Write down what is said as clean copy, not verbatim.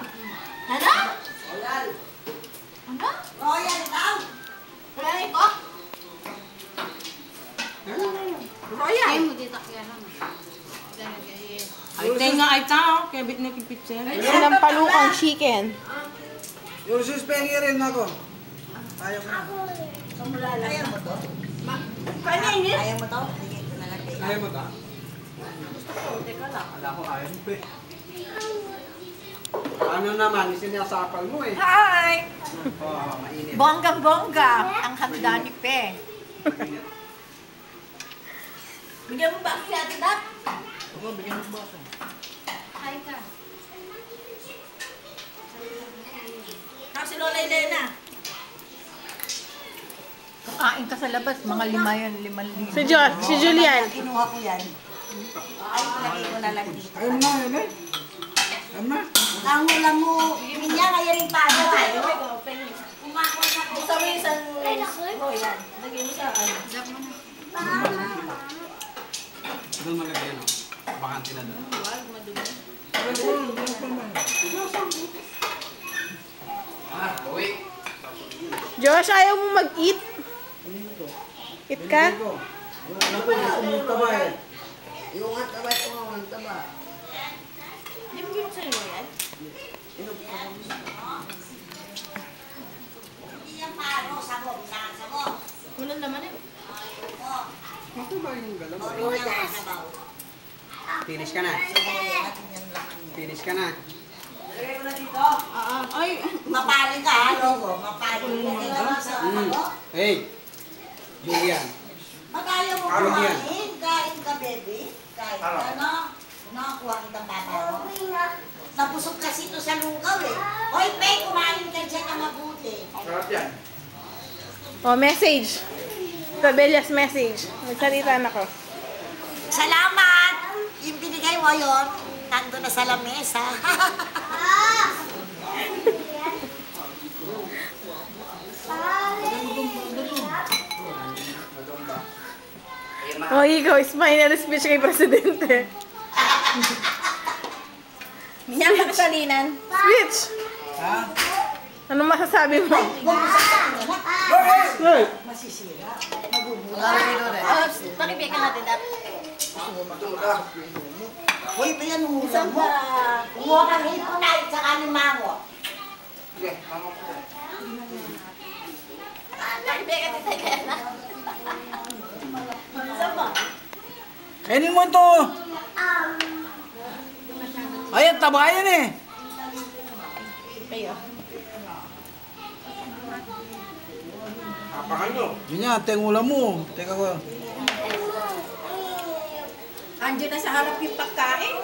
Ano? Royal. Ano? Royal daw. Royal ko? Royal. Kaya mo dito kaya naman. Ay, tenga ay tao. Kaya bit na kipitsen. Sinampalukang chicken. Yung suspengi rin ako. Ayaw mo. Ayaw mo to? Kaninin? Ayaw mo to? Sige, ito na lang. Ayaw mo ta? Gusto ko, teka lang. Wala ko ayaw mo eh. Ano naman, sinasapal mo eh. Hi! Oo, mainit. Bongga-bongga ang handa ni Pe. Bigyan mo ba ako si Ate Dap? Ako, bigyan mo ba ako? Hi ka. Tapos si Lola Elena. Kakain ka sa labas, mga 5 yan, 5,000. Si Josh, si Julian. Kinuha ko yan. Ay, lagay ko na lang dito. Ayaw na, yun eh. Ayaw na. Ang ulam mo, niya kaya rin pa tayo. Gusto mo yung isang royal. Lagyan mo sa ano. Doon malagay no? Bakante na doon. Huwag, madumi. Ah, uwi. Josh, ayaw mo mag-eat? Eat ka? Yung taba eh. Yung ang taba, ang taba. Hindi mo gano'n sa royal? Hindi yan paano, sabog, sabog. Wala naman eh. Ito ba yung galam? O, yung sabaw. Finish ka na. Natin yan laman yan. Finish ka na. Lagay ko na dito. Ay, Mapali ka, ha, logo. Mapali. Lagay naman sa ano. Hey! Julian. Magkaya mo Ano yan? kumain. Kain ka, baby. Kain ka, no? Nakakuha kitang papa mo. Nabusog kasi ito sa lugaw, eh. Hoy, Pei, kumain ka dyan na mabuti. Sarap yan. Oh, message. Tabelias message. Magsalita na ko. Salamat! Yung binigay mo yun, nando na sa lamesa. Oh, ikaw, final speech kay Presidente. Minyan ka kasalinan. Speech! Ha? Anong masasabi mo? Masisira. Pakibigyan natin Dap. Hoy, pa yan ang ulam Isang mo. ba? Kumuha kang hipunay sa kanimango. Sige, mama ko. Pakibigyan natin kaya na. Isang ba? Kainin mo ito! Ayan, taba yan eh! Kayo. Kapakan nyo. Yun yan, ate, ang ulam mo. Teka ko. Andiyan na sa harap yung pagkain.